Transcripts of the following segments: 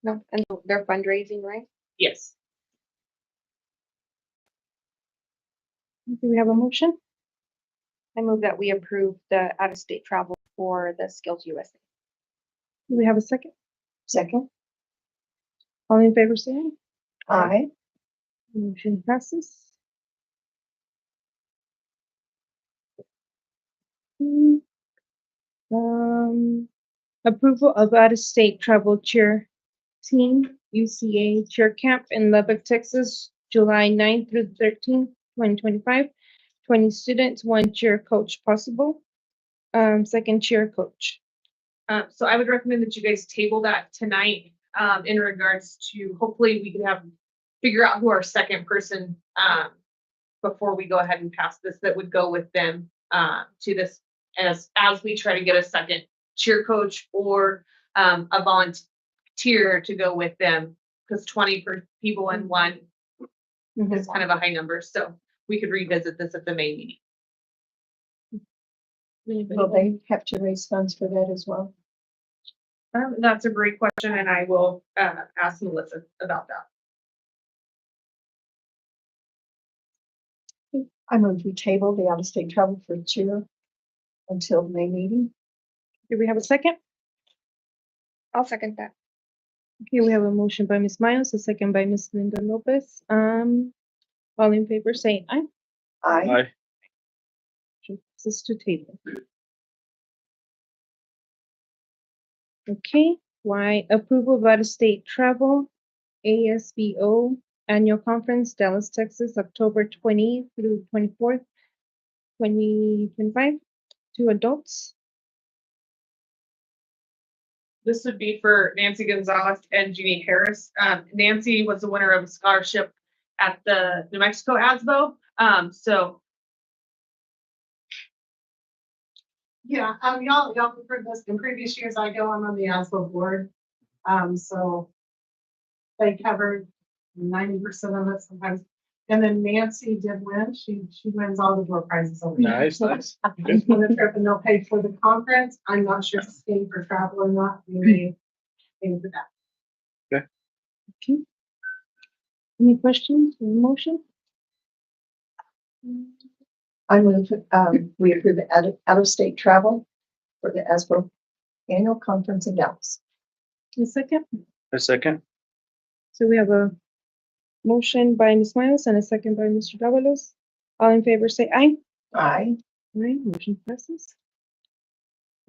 No, and they're fundraising, right? Yes. Do we have a motion? I move that we approve the out-of-state travel for the Skills USA. Do we have a second? Second. All in favor, say aye. Aye. Motion passes. Approval of out-of-state travel chair team UCA chair camp in Lubbock, Texas, July 9th through 13th, 2025. 20 students, 1 chair coach possible. Second chair coach. So I would recommend that you guys table that tonight, in regards to, hopefully we can figure out who our second person, before we go ahead and pass this, that would go with them, to this, as we try to get a second cheer coach or, a volunteer to go with them, because 20 people in one is kind of a high number, so we could revisit this at the May meeting. Will they have to raise funds for that as well? That's a great question, and I will ask Melissa about that. I move we table the out-of-state travel for cheer until the May meeting. Do we have a second? I'll second that. Okay, we have a motion by Ms. Miles, a second by Ms. Linda Lopez. All in favor, say aye. Aye. This is to table. Okay, why approval of out-of-state travel, ASBO annual conference, Dallas, Texas, October 20th through 24th, 2025, to adults. This would be for Nancy Gonzalez and Jeannie Harris. Nancy was the winner of a scholarship at the New Mexico ASBO. So Yeah, y'all approved this in previous years. I'm on the ASBO board. So they covered 90% of it sometimes. And then Nancy did win. She wins all the door prizes over there. Nice, nice. Just for the trip, and they'll pay for the conference. I'm not sure if it's paying for travel or not. We may pay for that. Okay. Any questions or motion? I move we approve the out-of-state travel for the ASBO annual conference in Dallas. A second. A second. So we have a motion by Ms. Miles and a second by Mr. Davalos. All in favor, say aye. Aye. Aye, motion passes.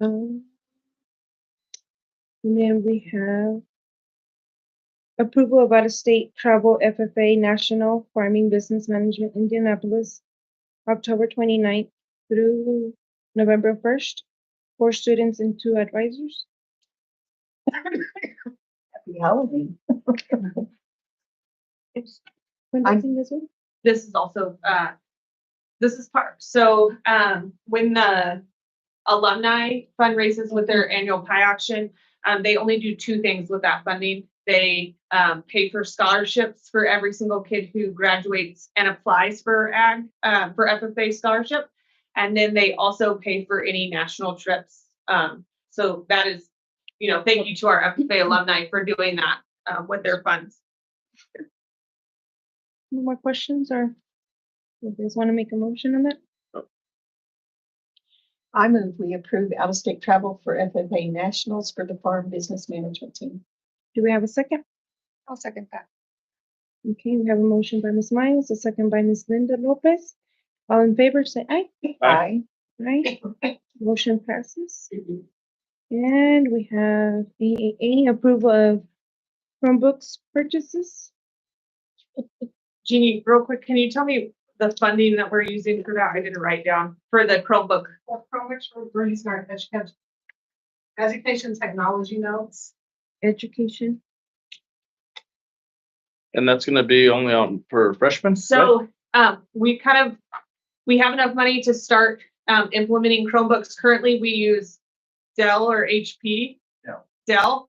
And then we have approval of out-of-state travel FFA National Farming Business Management Indianapolis, October 29th through November 1st, 4 students and 2 advisors. Happy Halloween. When I'm- does this one? this is also, this is part, so, when the alumni fundraises with their annual pie auction, they only do 2 things with that funding. They, pay for scholarships for every single kid who graduates and applies for for FFA scholarship. And then they also pay for any national trips. So that is, thank you to our FFA alumni for doing that, with their funds. No more questions, or you guys want to make a motion on that? I move we approve out-of-state travel for FFA nationals for the farm business management team. Do we have a second? I'll second that. Okay, we have a motion by Ms. Miles, a second by Ms. Linda Lopez. All in favor, say aye. Aye. Right? Motion passes. And we have AAA approval of Chromebooks purchases. Jeannie, real quick, can you tell me the funding that we're using for that? I didn't write down for the Chromebook. Well, from which we're using our education technology notes. Education. And that's gonna be only on for freshmen? So, we have enough money to start, implementing Chromebooks. Currently, we use Dell or HP. Yeah. Dell.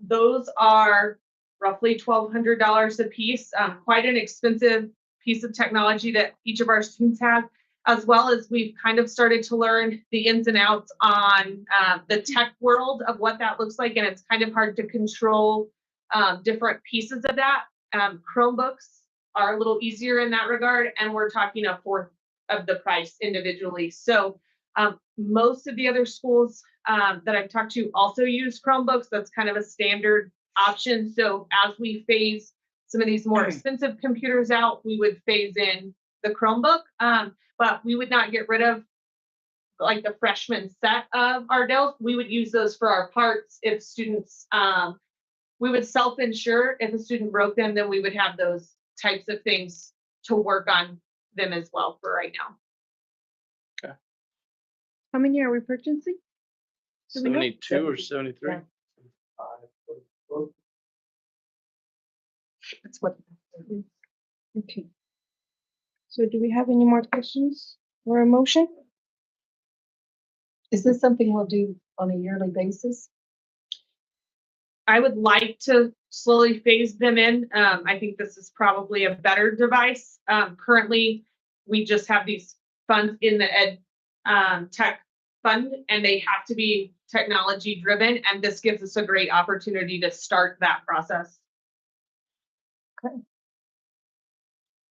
Those are roughly $1,200 a piece, quite an expensive piece of technology that each of our students have, as well as we've kind of started to learn the ins and outs on the tech world of what that looks like. And it's kind of hard to control different pieces of that. Chromebooks are a little easier in that regard, and we're talking a fourth of the price individually. So most of the other schools that I've talked to also use Chromebooks. That's kind of a standard option. So as we phase some of these more expensive computers out, we would phase in the Chromebook, but we would not get rid of like the freshman set of our Dells. We would use those for our parts if students, we would self-insure. If a student broke them, then we would have those types of things to work on them as well for right now. How many are we purchasing? Do we know? 72 or 73? That's what. Okay. So do we have any more questions or a motion? Is this something we'll do on a yearly basis? I would like to slowly phase them in. I think this is probably a better device. Currently, we just have these funds in the ed tech fund, and they have to be technology driven. And this gives us a great opportunity to start that process.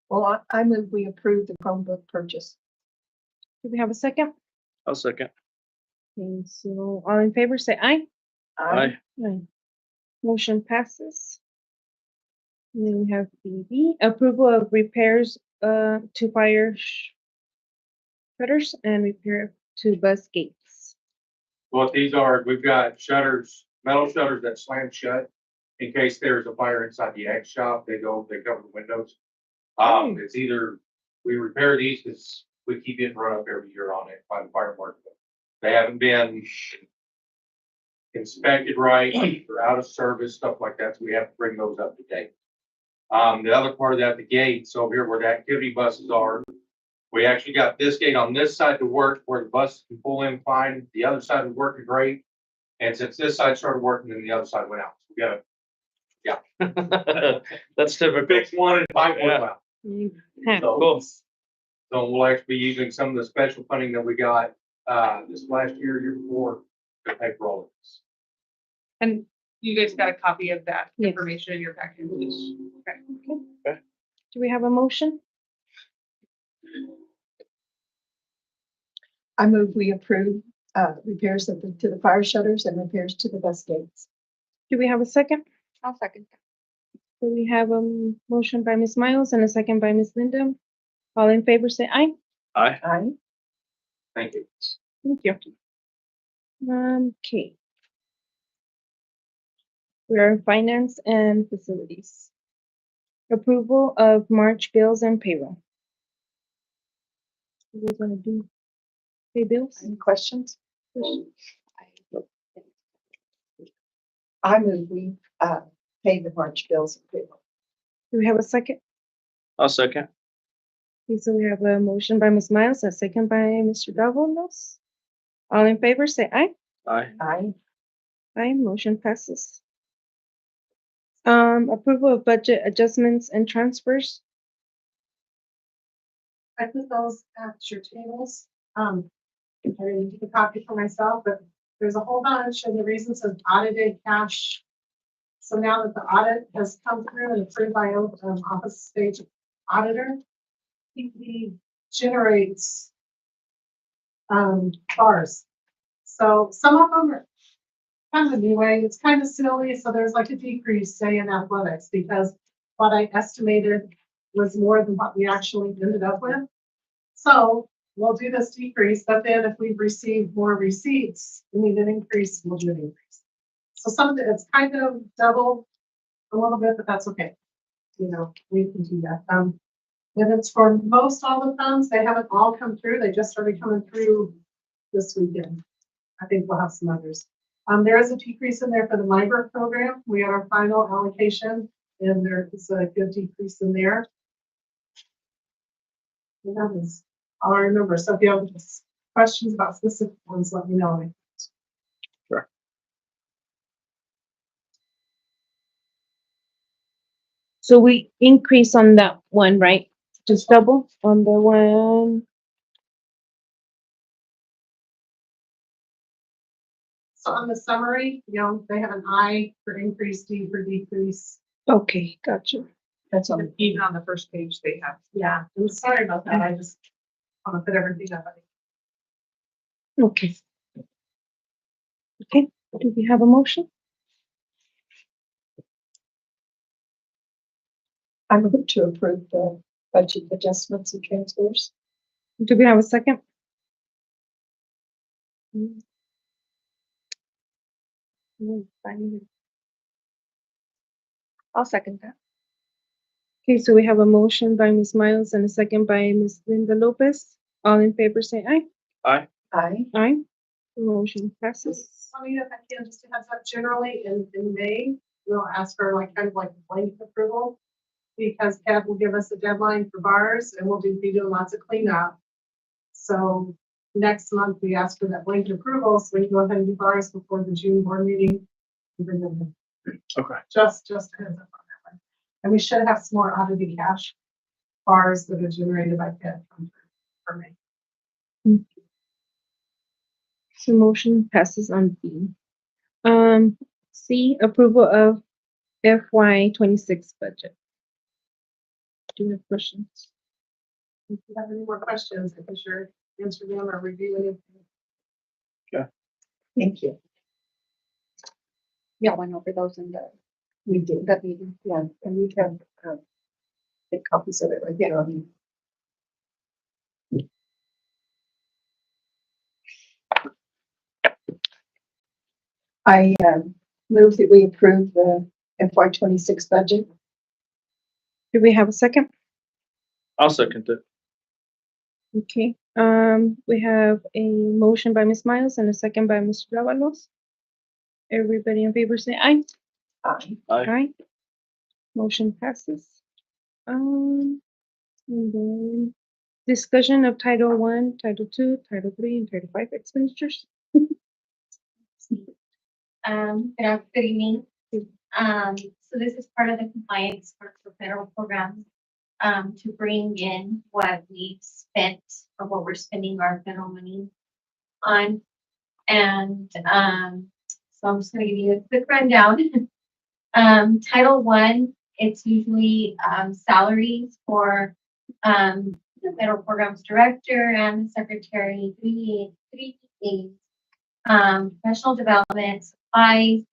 Well, I move we approve the Chromebook purchase. Do we have a second? I'll second. Okay, so all in favor, say aye. Aye. Aye. Motion passes. And then we have BB, approval of repairs to fire shutters and repair to bus gates. What these are, we've got shutters, metal shutters that slam shut in case there's a fire inside the X shop. They cover the windows. It's either we repair these because we keep getting run up every year on it by the fire marshal. They haven't been inspected right, or out of service, stuff like that. So we have to bring those up to date. The other part of that, the gates over here where the activity buses are, we actually got this gate on this side to work where the bus can pull in fine. The other side was working great. And since this side started working, then the other side went out. So we got to That's typical. fix one and find one out. Have- Cool. So we'll actually be using some of the special funding that we got this last year before to pay for all of this. And you guys got a copy of that Yes. information in your package. Okay. Do we have a motion? I move we approve repairs to the fire shutters and repairs to the bus gates. Do we have a second? I'll second. So we have a motion by Ms. Miles and a second by Ms. Linda. All in favor, say aye. Aye. Aye. Thank you. Thank you. Okay. We are in finance and facilities. Approval of March bills and payroll. You guys wanna do pay bills? Any questions? I move we pay the March bills and payroll. Do we have a second? I'll second. Okay, so we have a motion by Ms. Miles, a second by Mr. Davalos. All in favor, say aye. Aye. Aye. Aye, motion passes. Approval of budget adjustments and transfers. I put those at your tables. I didn't take a copy for myself, but there's a whole bunch of the reasons of audited cash. So now that the audit has come through and approved by office stage auditor, he generates bars. So some of them are kind of a new way. It's kind of silly. So there's like a decrease, say, in athletics because what I estimated was more than what we actually ended up with. So we'll do this decrease, but then if we've received more receipts, we need an increase, we'll do an increase. So some of it's kind of double a little bit, but that's okay. You know, we can do that. And it's for most all the funds, they haven't all come through. They just started coming through this weekend. I think we'll have some others. There is a decrease in there for the migrant program. We had our final allocation and there is a good decrease in there. And that is all I remember. So if you have questions about specific ones, let me know. So we increase on that one, right? Just double on the one. So on the summary, they have an I for increase, D for decrease. Okay, gotcha. That's on. Even on the first page, they have. Yeah, I'm sorry about that. I just want to put everything up. Okay. Okay, do we have a motion? I move to approve the budget adjustments and transfers. Do we have a second? I'll second that. Okay, so we have a motion by Ms. Miles and a second by Ms. Linda Lopez. All in favor, say aye. Aye. Aye. Aye. The motion passes. If I can, just a heads up, generally in May, we'll ask for kind of like blanket approval. Because Kev will give us a deadline for bars and we'll be doing lots of cleanup. So next month we ask for that blanket approval, so we can go ahead and do bars before the June board meeting. Okay. Just a heads up on that one. And we should have some more audited cash bars that are generated by Kev for me. So motion passes on B. C, approval of FY 26 budget. Do you have questions? If you have any more questions, I can sure answer them or review anything. Thank you. Yeah, went over those in We did. that meeting. Yeah, and we have, the copies of it right there on you. I, move that we approve the FY 26 budget. Do we have a second? I'll second it. Okay, we have a motion by Ms. Miles and a second by Mr. Davalos. Everybody in favor say aye. Aye. Aye. Aye. Motion passes. And then discussion of Title I, Title II, Title III, and Title V expenditures. Good evening. So this is part of the compliance for federal programs, to bring in what we've spent or what we're spending our federal money on. And, so I'm just gonna give you a quick rundown. Title I, it's usually, salaries for, the federal programs director and the secretary, three aides, professional development, supplies,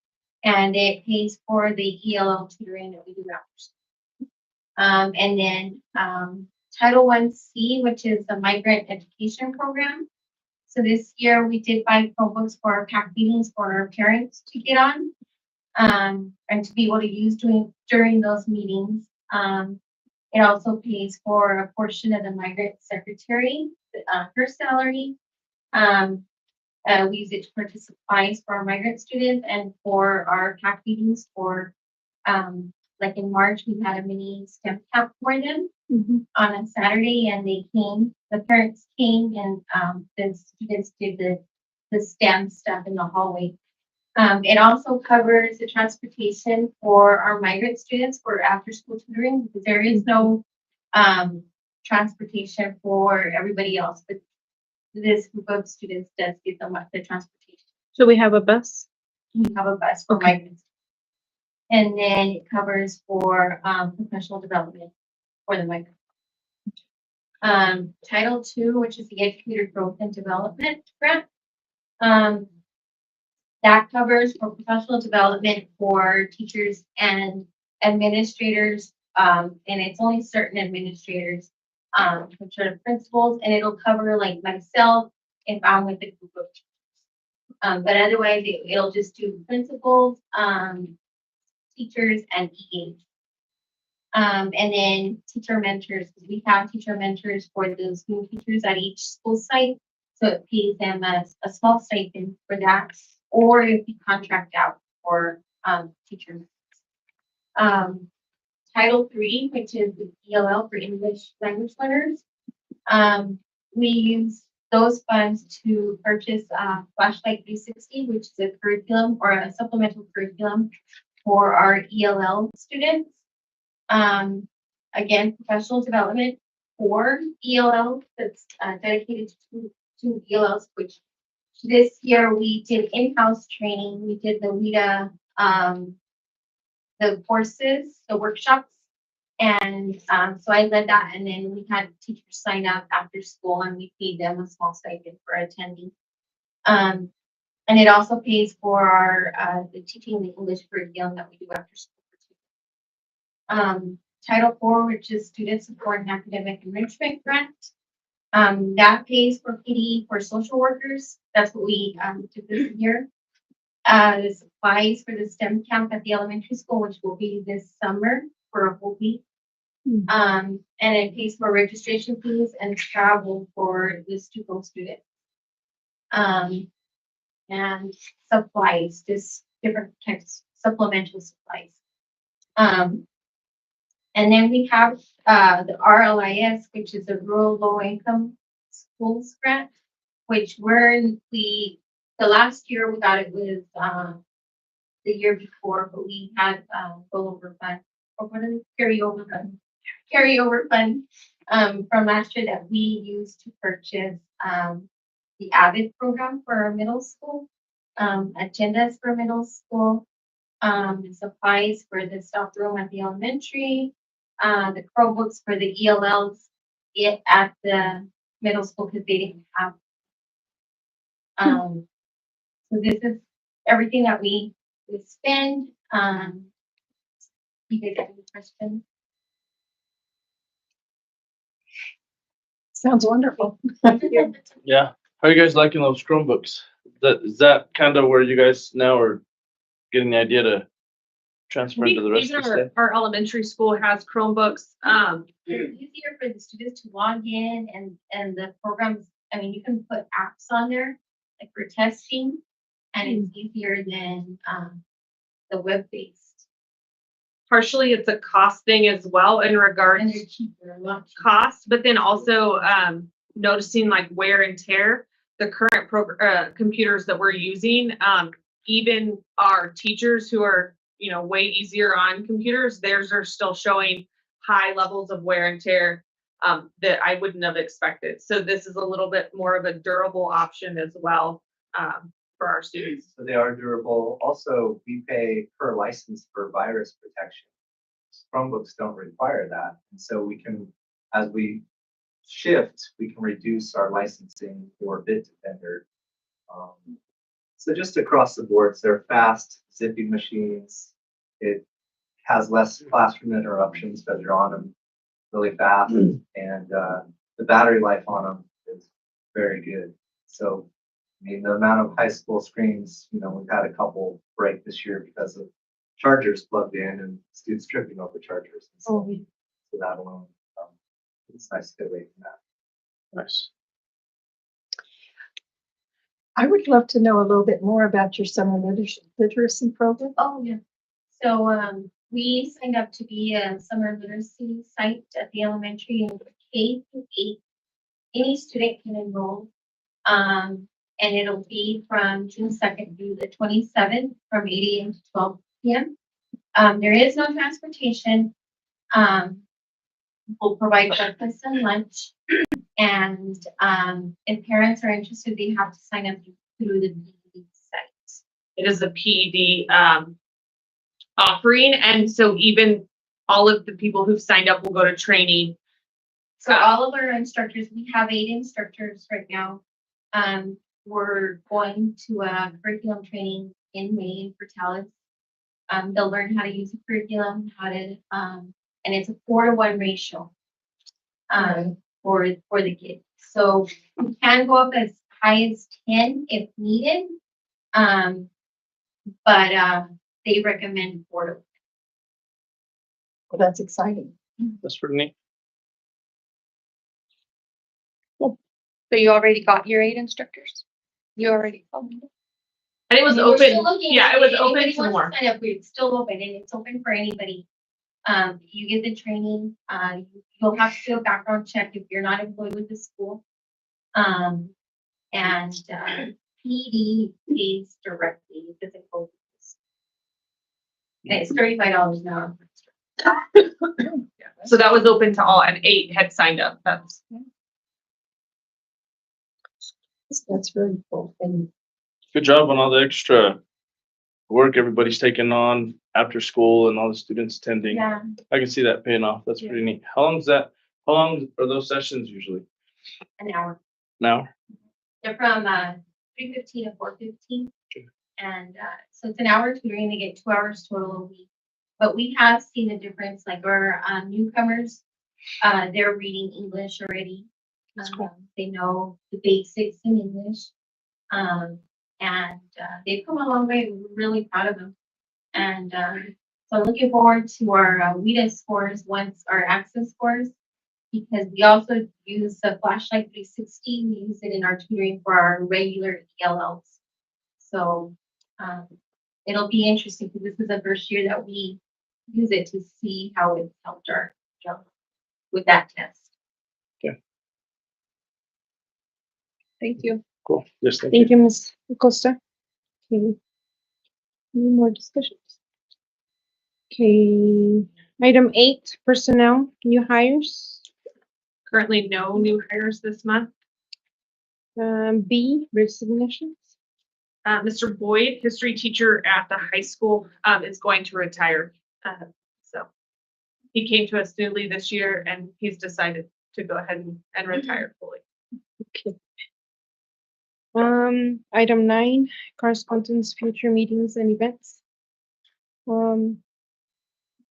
and it pays for the ELL tutoring that we do after. And then Title I-C, which is the migrant education program. So this year we did buy Chromebooks for our PAC meetings for our parents to get on, and to be able to use during those meetings. It also pays for a portion of the migrant secretary, her salary. We use it to purchase supplies for our migrant students and for our PAC meetings for, like in March, we had a mini STEM camp for them on a Saturday, and they came, the parents came, and the students did the STEM stuff in the hallway. It also covers the transportation for our migrant students for after-school tutoring, because there is no transportation for everybody else, but this group of students does get the transportation. So we have a bus. We have a bus for Okay. migrants. And then it covers for professional development for the migrants. Title II, which is the Educator Growth and Development Grant. That covers for professional development for teachers and administrators. And it's only certain administrators, which are principals, and it'll cover like myself if I'm with a group of teachers. But otherwise, it'll just do principals, teachers, and EAs. And then teacher mentors, because we have teacher mentors for those new teachers at each school site. So it pays them a small stipend for that, or if you contract out for teachers. Title III, which is the ELL for English language learners. We use those funds to purchase Flashlight 360, which is a curriculum or a supplemental curriculum for our ELL students. Again, professional development for ELL that's dedicated to ELLs, which this year we did in-house training. We did the WIDA, the courses, the workshops. And so I led that, and then we had teachers sign up after school, and we paid them a small stipend for attending. And it also pays for our the teaching the English curriculum that we do after school. Title IV, which is Student Support and Academic Enrichment Grant. That pays for PD for social workers. That's what we did this year. The supplies for the STEM camp at the elementary school, which will be this summer for a whole week. And it pays for registration fees and travel for the student. And supplies, just different types, supplemental supplies. And then we have the RLIS, which is a Rural Low Income Schools Grant, which the last year we got it with the year before, but we had rollover fund, or what is it, carryover fund from last year that we used to purchase the AVID program for our middle school, agendas for middle school, supplies for the stock room at the elementary, the Chromebooks for the ELLs at the middle school because they didn't have. So this is everything that we spend. You guys have any questions? Sounds wonderful. Yeah. How are you guys liking those Chromebooks? Is that kind of where you guys now are getting the idea to transfer into the rest of the state? Our elementary school has Chromebooks. It's easier for the students to log in and the programs, I mean, you can put apps on there, like for testing, and it's easier than the web-based. Partially, it's a cost thing as well in And regards they're cheaper, a lot cheaper. cost, but then also noticing like wear and tear. The current computers that we're using, even our teachers who are, way easier on computers, theirs are still showing high levels of wear and tear that I wouldn't have expected. So this is a little bit more of a durable option as well for our students. So they are durable. Also, we pay per license for virus protection. Chromebooks don't require that. And so we can, as we shift, we can reduce our licensing for Bitdefender. So just across the boards, they're fast, zippy machines. It has less classroom interruptions because you're on them really fast. And the battery life on them is very good. So, I mean, the amount of high school screens, we've had a couple break this year because of chargers plugged in and students tripping over chargers. And so that alone, it's nice to get away from that. Nice. I would love to know a little bit more about your summer literacy program. Oh, yeah. So we signed up to be a summer literacy site at the elementary and K-8. Any student can enroll. And it'll be from June 2nd through the 27th from 8 a.m. to 12 p.m. There is no transportation. We'll provide breakfast and lunch. And if parents are interested, they have to sign up through the PED site. It is a PED offering, and so even all of the people who've signed up will go to training. So all of our instructors, we have 8 instructors right now. We're going to a curriculum training in May in Portales. They'll learn how to use the curriculum, and it's a 4-to-1 ratio for the kids. So we can go up as high as 10 if needed, but they recommend 4-to-1. Well, that's exciting. That's pretty neat. So you already got your 8 instructors? You already, And it was We're open. still looking. Yeah, it was open Anybody to wants more. sign up, it's still open, and it's open for anybody. You get the training, you'll have to do a background check if you're not employed with the school. And PD pays directly, it doesn't go. And it's $35 an hour. So that was open to all, and 8 had signed up. That's That's very cool. And Good job on all the extra work everybody's taking on after school and all the students attending. Yeah, I can see that paying off. That's pretty neat. How long are those sessions usually? an hour. Now? They're from 3:15 to 4:15. And so it's an hour tutoring. They get 2 hours total a week. But we have seen a difference, like our newcomers, they're reading English already. They know the basics in English. And they've come a long way. We're really proud of them. And so looking forward to our WIDA scores once our access scores, because we also use the Flashlight 360. We use it in our tutoring for our regular ELLs. So it'll be interesting because this is the first year that we use it to see how it's helped our job with that test. Thank you. Cool. Yes, thank you. Thank you, Ms. Acosta. Okay. Any more discussions? Okay, item 8, personnel, new hires. Currently, no new hires this month. B, resignations. Mr. Boyd, history teacher at the high school, is going to retire. So he came to us newly this year and he's decided to go ahead and retire fully. Okay. Item 9, correspondence, future meetings and events.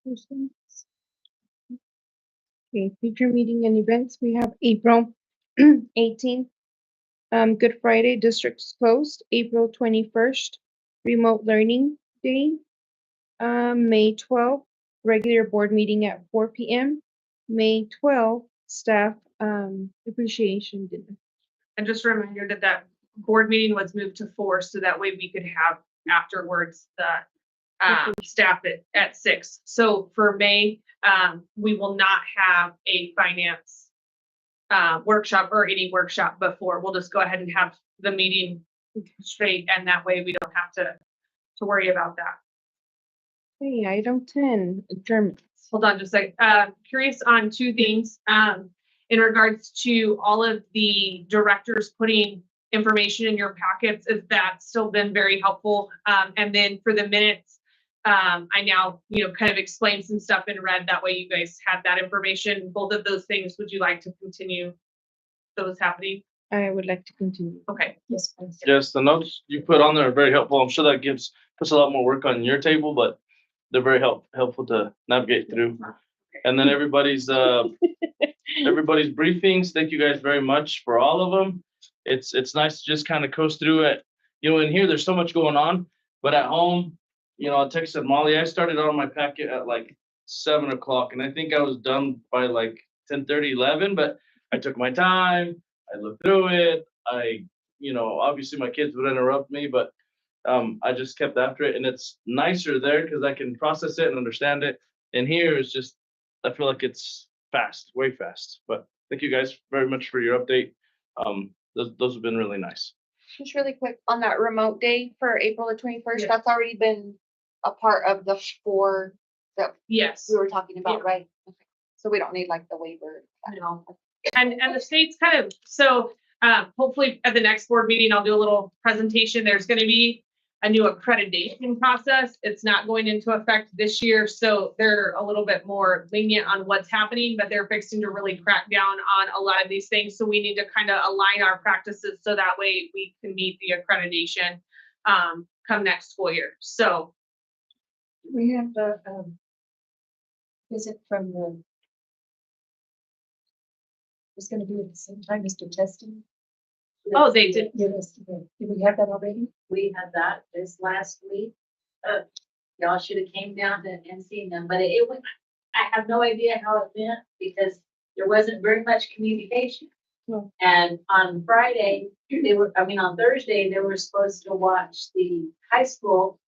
Persons. Okay, future meeting and events, we have April 18th. Good Friday, districts closed, April 21st, remote learning day. May 12th, regular board meeting at 4 p.m. May 12th, staff appreciation dinner. And just a reminder that that board meeting was moved to 4, so that way we could have afterwards the staff at 6. So for May, we will not have a finance workshop or any workshop before. We'll just go ahead and have the meeting straight, and that way we don't have to worry about that. Okay, item 10, adjournments. Hold on just a sec. Curious on 2 things. In regards to all of the directors putting information in your packets, is that still been very helpful? And then for the minutes, I now, kind of explained some stuff in red. That way you guys have that information. Both of those things, would you like to continue those happening? I would like to continue. Okay. yes, please. Yes, the notes you put on there are very helpful. I'm sure that puts a lot more work on your table, but they're very helpful to navigate through. And then everybody's briefings, thank you guys very much for all of them. It's nice to just kind of coast through it. In here, there's so much going on, but at home, I texted Molly, I started on my packet at like 7 o'clock, and I think I was done by like 10:30, 11, but I took my time, I looked through it. Obviously my kids would interrupt me, but I just kept after it, and it's nicer there because I can process it and understand it. And here is just, I feel like it's fast, way fast. But thank you guys very much for your update. Those have been really nice. Just really quick on that remote day for April the 21st, Yeah. that's already been a part of the 4 that Yes. we were talking about, Yeah. right? Okay. So we don't need like the waiver. No. And the state's kind of, so hopefully at the next board meeting, I'll do a little presentation. There's going to be a new accreditation process. It's not going into effect this year, so they're a little bit more lenient on what's happening, but they're fixing to really crack down on a lot of these things. So we need to kind of align our practices so that way we can meet the accreditation come next school year. So We have a visit from it's going to be at the same time, Mr. Testing. oh, they did. Yes, did we have that already? We had that this last week. Y'all should have came down and seen them, but it went, I have no idea how it went because there wasn't very much communication. No. And on Friday, on Thursday, they were supposed to watch the high school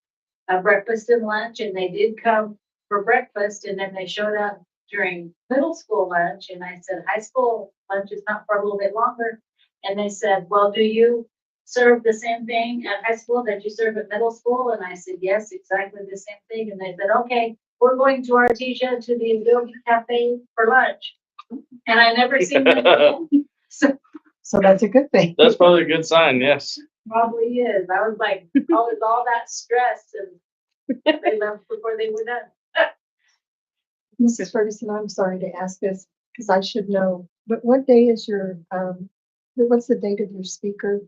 breakfast and lunch, and they did come for breakfast, and then they showed up during middle school lunch, and I said, high school lunch is not for a little bit longer. And they said, well, do you serve the same thing at high school that you serve at middle school? And I said, yes, exactly the same thing. And they said, okay, we're going to Artesia to the Adobe Cafe for lunch. And I never seen them again. So that's a good thing. That's probably a good sign, yes. Probably is. I was like, oh, it's all that stress and they left before they were done. Mrs. Ferguson, I'm sorry to ask this, because I should know, but what day is your, what's the date of your speaker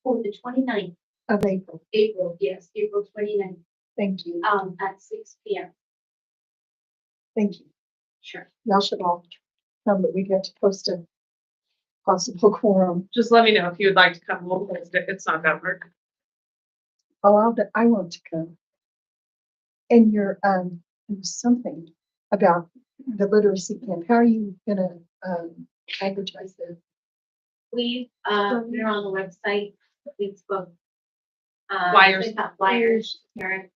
For the 29th of April? April, yes, April 29th, Thank you, at 6 p.m. thank you. Sure. Y'all should all come, but we get to post a possible quorum. Just let me know if you would like to come. We'll post it. It's not that hard. I want to come. And your, there was something about the literacy camp. How are you gonna, advertise this? We, we're on the website, Facebook. Flyers. we got Flyers, parents.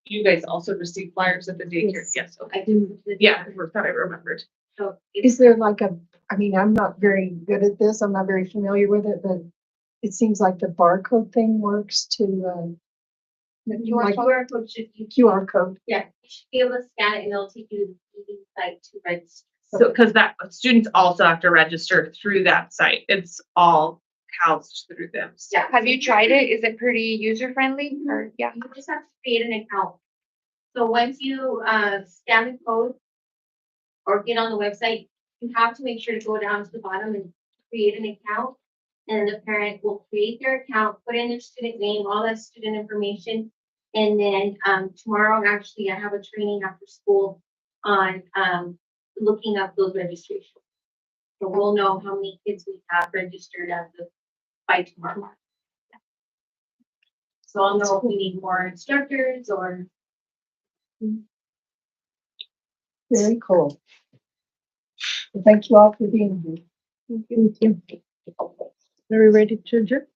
You guys also receive flyers at the daycare. Yes, okay. I do. Yeah, I thought I remembered. So Is there like a, I mean, I'm not very good at this, I'm not very familiar with it, but it seems like the barcode thing works to, like QR code should be, QR code. yeah, you should be able to scan it and it'll take you to the PD site to register. So, because that students also have to register through that site. It's all housed through them. Yeah. Have you tried it? Is it pretty user friendly or, yeah? You just have to create an account. So once you scan the code or get on the website, you have to make sure to go down to the bottom and create an account. And the parent will create their account, put in their student name, all that student information. And then tomorrow, actually, I have a training after school on looking up those registrations. So we'll know how many kids we have registered by tomorrow. So I'll know if we need more instructors or. Very cool. Well, thank you all for being here. Thank you. Are we ready to adjourn?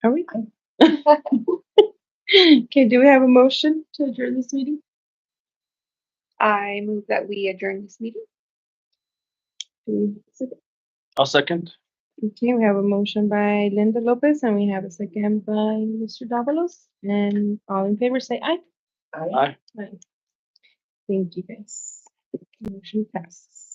Are we? Okay, do we have a motion to adjourn this meeting? I move that we adjourn this meeting. I'll second. Okay, we have a motion by Linda Lopez and we have a second by Mr. Davalos. And all in favor, say aye. Aye. Aye. Thank you, guys. Motion passes.